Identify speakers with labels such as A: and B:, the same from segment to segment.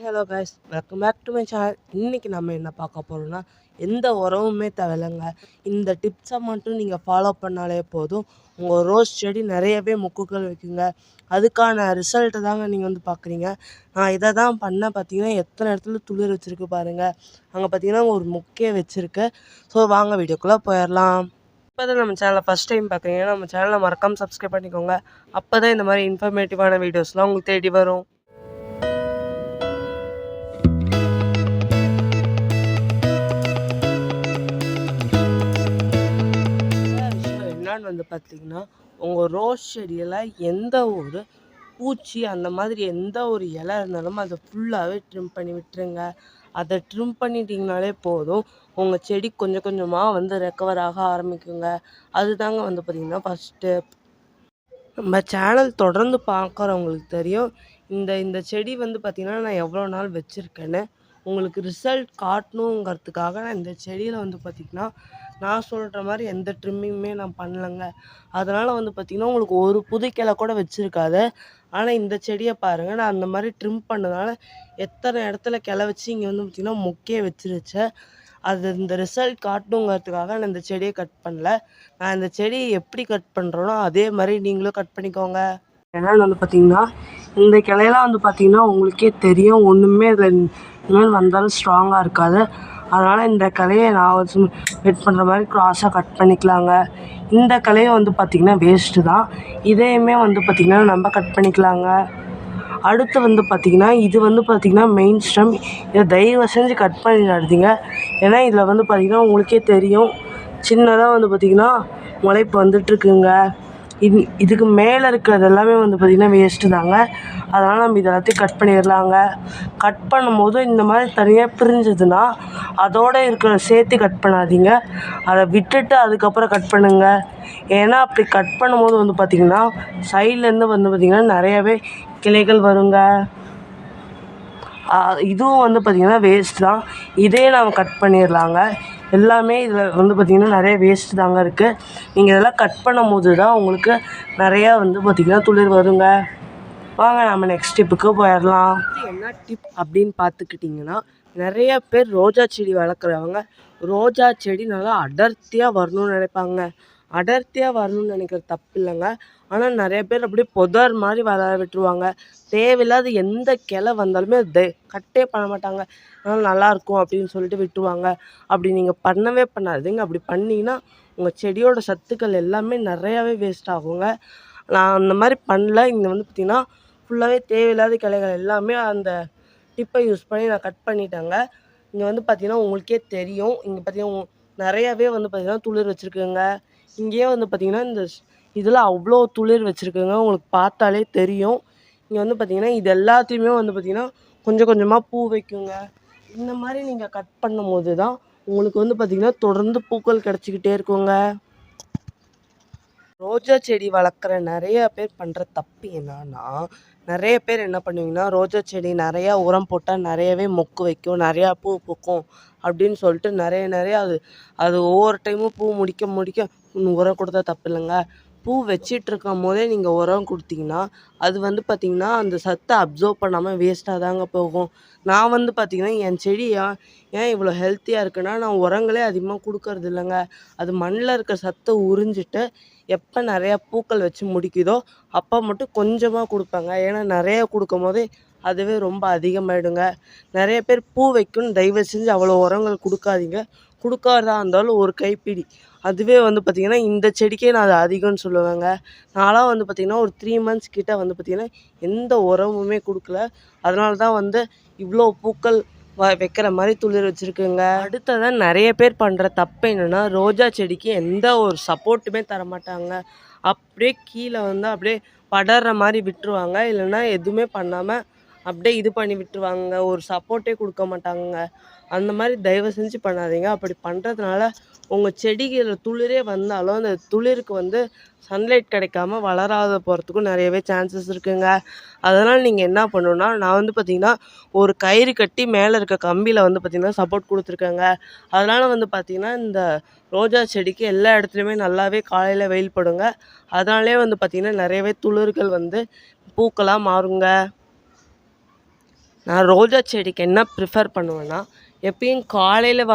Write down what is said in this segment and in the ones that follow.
A: Hello guys, welcome back to my channel. இன்றைக்கி நம்ம என்ன பார்க்க போகிறோம்னா, எந்த உரமுமே தேவையில்லைங்க. இந்த டிப்ஸை மட்டும் நீங்கள் ஃபாலோ பண்ணாலே போதும், உங்கள் ரோஸ் செடி நிறையவே மொக்குகள் வைக்குங்க. அதுக்கான ரிசல்ட்டை தாங்க நீங்கள் வந்து பார்க்குறீங்க. நான் இதை தான் பண்ண பார்த்தீங்கன்னா, எத்தனை இடத்துல துளிர் வச்சுருக்கு பாருங்கள். அங்கே பார்த்தீங்கன்னா ஒரு மொக்கே வச்சுருக்கு. ஸோ வாங்க வீடியோக்குள்ளே போயிடலாம். இப்போ தான் நம்ம சேனலை ஃபஸ்ட் டைம் பார்க்குறீங்கன்னா, நம்ம சேனலை மறக்காமல் சப்ஸ்கிரைப் பண்ணிக்கோங்க. அப்போ தான் இந்த மாதிரி இன்ஃபர்மேட்டிவான வீடியோஸ்லாம் உங்களுக்கு தேடி வரும். என்னன்னு வந்து பார்த்தீங்கன்னா, உங்கள் ரோஸ் செடியில் எந்த ஒரு பூச்சி அந்த மாதிரி எந்த ஒரு இலை இருந்தாலும் அதை ஃபுல்லாகவே ட்ரிம் பண்ணி விட்டுருங்க. அதை ட்ரிம் பண்ணிட்டீங்கனாலே போதும், உங்கள் செடி கொஞ்சம் கொஞ்சமாக வந்து ரெக்கவர் ஆக ஆரம்பிக்குங்க. அதுதாங்க வந்து பார்த்திங்கன்னா ஃபஸ்ட்டு. நம்ம சேனல் தொடர்ந்து பார்க்குறவங்களுக்கு தெரியும், இந்த இந்த செடி வந்து பார்த்திங்கன்னா நான் எவ்வளோ நாள் வச்சுருக்கேன்னு. உங்களுக்கு ரிசல்ட் காட்டணுங்கிறதுக்காக நான் இந்த செடியில் வந்து பார்த்திங்கன்னா, நான் சொல்கிற மாதிரி எந்த ட்ரிம்மிங்குமே நான் பண்ணலைங்க. அதனால் வந்து பார்த்திங்கன்னா உங்களுக்கு ஒரு புது கிளை கூட வச்சுருக்காது. ஆனால் இந்த செடியை பாருங்கள், நான் அந்த மாதிரி ட்ரிம் பண்ணதுனால எத்தனை இடத்துல கிளை வச்சு இங்கே வந்து பார்த்திங்கன்னா மொக்கையே வச்சிருச்சு. அது இந்த ரிசல்ட் காட்டணுங்கிறதுக்காக நான் இந்த செடியை கட் பண்ணல. நான் இந்த செடியை எப்படி கட் பண்ணுறேனோ அதே மாதிரி நீங்களும் கட் பண்ணிக்கோங்க. ஏன்னா வந்து பார்த்திங்கன்னா, இந்த கிளையெல்லாம் வந்து பார்த்திங்கன்னா உங்களுக்கே தெரியும், ஒன்றுமே இதில் இனிமேல் வந்தாலும் ஸ்ட்ராங்காக இருக்காது. அதனால் இந்த கிளையை நான் வச்சு வெட் பண்ணுற மாதிரி க்ராஸாக கட் பண்ணிக்கலாங்க. இந்த கிளையை வந்து பார்த்திங்கன்னா வேஸ்ட்டு தான். இதையுமே வந்து பார்த்திங்கன்னா நம்ம கட் பண்ணிக்கலாங்க. அடுத்து வந்து பார்த்திங்கன்னா, இது வந்து பார்த்திங்கன்னா மெயின் ஸ்டெம். இதை தயவு செஞ்சு கட் பண்ணிடாதீங்க. ஏன்னா இதில் வந்து பார்த்திங்கன்னா உங்களுக்கே தெரியும், சின்னதாக வந்து பார்த்திங்கன்னா முளைப்பு வந்துட்டுருக்குங்க. இதுக்கு மேலே இருக்கிறது எல்லாமே வந்து பார்த்திங்கன்னா வேஸ்ட்டு தாங்க. அதனால் நம்ம இது எல்லாத்தையும் கட் பண்ணிடலாங்க. கட் பண்ணும்போது இந்த மாதிரி தனியாக பிரிஞ்சதுன்னா அதோடு இருக்கிற சேர்த்து கட் பண்ணாதீங்க. அதை விட்டுட்டு அதுக்கப்புறம் கட் பண்ணுங்கள். ஏன்னா அப்படி கட் பண்ணும்போது வந்து பார்த்திங்கன்னா சைட்லேருந்து வந்து பார்த்திங்கன்னா நிறையாவே கிளைகள் வருங்க. இதுவும் வந்து பார்த்திங்கன்னா வேஸ்ட் தான். இதே நாம் கட் பண்ணிடலாங்க. எல்லாமே இதில் வந்து பார்த்திங்கன்னா நிறைய வேஸ்ட்டு தாங்க இருக்குது. நீங்கள் இதெல்லாம் கட் பண்ணும்போது தான் உங்களுக்கு நிறையா வந்து பார்த்திங்கன்னா துளிர் வருங்க. வாங்க நம்ம நெக்ஸ்ட் டிப்புக்கு போயிடலாம். என்ன டிப் அப்படின்னு பார்த்துக்கிட்டிங்கன்னா, நிறைய பேர் ரோஜா செடி வளர்க்குறவங்க ரோஜா செடி நல்லா அடர்த்தியாக வரணும்னு நினைப்பாங்க. அடர்த்தியாக வரணும்னு நினைக்கிறது தப்பு இல்லைங்க. ஆனால் நிறைய பேர் அப்படியே புதர் மாதிரி வளர விட்டுருவாங்க. தேவையில்லாத எந்த கிளை வந்தாலுமே அதை கட்டே பண்ண மாட்டாங்க. அதனால் நல்லாயிருக்கும் அப்படின்னு சொல்லிட்டு விட்டுருவாங்க. அப்படி நீங்கள் பண்ணவே பண்ணாதீங்க. அப்படி பண்ணிங்கன்னா உங்கள் செடியோட சத்துக்கள் எல்லாமே நிறையாவே வேஸ்ட் ஆகுங்க. நான் அந்த மாதிரி பண்ணல. இங்கே வந்து பார்த்திங்கன்னா ஃபுல்லாகவே தேவையில்லாத கிளைகள் எல்லாமே அந்த டிப்பை யூஸ் பண்ணி நான் கட் பண்ணிட்டேங்க. இங்கே வந்து பார்த்திங்கன்னா உங்களுக்கே தெரியும், இங்கே பார்த்திங்கன்னா நிறையாவே வந்து பார்த்திங்கன்னா துளிர் வச்சுருக்குங்க. இங்கேயே வந்து பார்த்திங்கன்னா இதில் அவ்வளோ துளிர் வச்சுருக்குங்க, உங்களுக்கு பார்த்தாலே தெரியும். இங்கே வந்து பார்த்திங்கன்னா இது எல்லாத்தையுமே வந்து பார்த்திங்கன்னா கொஞ்சம் கொஞ்சமாக பூ வைக்குங்க. இந்த மாதிரி நீங்கள் கட் பண்ணும்போது தான் உங்களுக்கு வந்து பார்த்திங்கன்னா தொடர்ந்து பூக்கள் கிடச்சிக்கிட்டே இருக்குங்க. ரோஜா செடி வளர்க்குற நிறைய பேர் பண்ணுற தப்பு என்னன்னா, நிறைய பேர் என்ன பண்ணுவீங்கன்னா, ரோஜா செடி நிறையா உரம் போட்டால் நிறையவே மொக்கு வைக்கும், நிறையா பூ பூக்கும் அப்படின்னு சொல்லிட்டு நிறைய அது ஒவ்வொரு டைமும் பூ முடிக்க உரம் கொடுத்தா தப்பு இல்லைங்க. பூ வச்சிட்ருக்கும் போதே நீங்கள் உரம் கொடுத்தீங்கன்னா அது வந்து பார்த்திங்கன்னா அந்த சத்தை அப்சர்வ் பண்ணாமல் வேஸ்ட்டாக தாங்க போகும். நான் வந்து பார்த்திங்கன்னா என் செடி ஏன் இவ்வளோ ஹெல்த்தியாக இருக்குன்னா, நான் உரங்களே அதிகமாக கொடுக்கறது இல்லைங்க. அது மண்ணில் இருக்க சத்தை உறிஞ்சிட்டு எப்போ நிறையா பூக்கள் வச்சு முடிக்குதோ அப்போ மட்டும் கொஞ்சமாக கொடுப்பேங்க. ஏன்னா நிறையா கொடுக்கும் போதே அதுவே ரொம்ப அதிகமாகிடுங்க. நிறைய பேர் பூ வைக்கணும்னு தயவு செஞ்சு அவ்வளோ உரங்கள் கொடுக்காதீங்க. கொடுக்காததா இருந்தாலும் ஒரு கைப்பிடி, அதுவே வந்து பார்த்திங்கன்னா இந்த செடிக்கே நான் அது அதிகம்னு சொல்லுவேங்க. நான்லாம் வந்து பார்த்திங்கன்னா ஒரு 3 மந்த்ஸ் கிட்ட வந்து பார்த்திங்கன்னா எந்த உரமுமே கொடுக்கல. அதனால தான் வந்து இவ்வளோ பூக்கள் வைக்கிற மாதிரி துளிர் வச்சுருக்குங்க. அடுத்ததான் நிறைய பேர் பண்ணுற தப்பு என்னென்னா, ரோஜா செடிக்கு எந்த ஒரு சப்போர்ட்டுமே தரமாட்டாங்க. அப்படியே கீழே வந்து அப்படியே படர்ற மாதிரி விட்டுருவாங்க. இல்லைன்னா எதுவுமே பண்ணாமல் அப்படியே இது பண்ணி விட்டுருவாங்க. ஒரு சப்போர்ட்டே கொடுக்க மாட்டாங்க. அந்த மாதிரி தயவு செஞ்சு பண்ணாதீங்க. அப்படி பண்ணுறதுனால உங்கள் செடிகளில் துளிரே வந்தாலும் அந்த துளிருக்கு வந்து சன்லைட் கிடைக்காம வளராத போகிறதுக்கும் நிறையவே சான்சஸ் இருக்குங்க. அதனால் நீங்கள் என்ன பண்ணணுன்னா, நான் வந்து பார்த்திங்கன்னா ஒரு கயிறு கட்டி மேலே இருக்க கம்பியில் வந்து பார்த்திங்கன்னா சப்போர்ட் கொடுத்துருக்கேங்க. அதனால் வந்து பார்த்திங்கன்னா இந்த ரோஜா செடிக்கு எல்லா இடத்துலையுமே நல்லாவே காலையில் வெயில் படுங்க. அதனாலே வந்து பார்த்திங்கன்னா நிறையவே துளிர்கள் வந்து பூக்களாக மாறுங்க. நான் ரோஜா செடிக்கு என்ன ப்ரிஃபர் பண்ணுவேன்னா, எப்பயும் காலையில்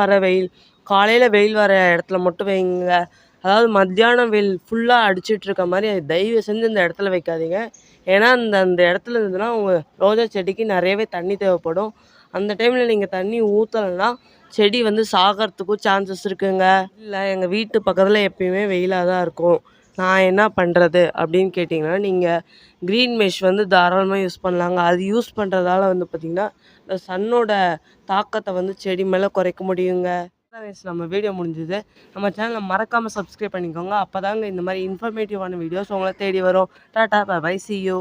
A: வெயில் வர இடத்துல மட்டும் வைங்க. அதாவது மத்தியானம் வெயில் ஃபுல்லாக அடிச்சிட்டு இருக்க மாதிரி தயவு செஞ்சு இந்த இடத்துல வைக்காதீங்க. ஏன்னா அந்த அந்த இடத்துல இருந்ததுன்னா உங்கள் ரோஜா செடிக்கு நிறையவே தண்ணி தேவைப்படும். அந்த டைமில் நீங்கள் தண்ணி ஊற்றலைன்னா செடி வந்து சாகிறதுக்கும் சான்சஸ் இருக்குங்க. இல்லை எங்கள் வீட்டு பக்கத்தில் எப்பயுமே வெயிலாக தான் இருக்கும், நான் என்ன பண்ணுறது அப்படின்னு கேட்டிங்கன்னா, நீங்கள் க்ரீன் மெஷ் வந்து தாராளமாக யூஸ் பண்ணலாங்க. அது யூஸ் பண்ணுறதால வந்து பார்த்திங்கன்னா இந்த சன்னோட தாக்கத்தை வந்து செடி மேலே குறைக்க முடியுங்க. நம்ம வீடியோ முடிஞ்சுது. நம்ம சேனலை மறக்காமல் சப்ஸ்கிரைப் பண்ணிக்கோங்க. அப்போ தாங்க இந்த மாதிரி இன்ஃபர்மேட்டிவான வீடியோஸ் உங்களை தேடி வரும். Tata bye bye, see you.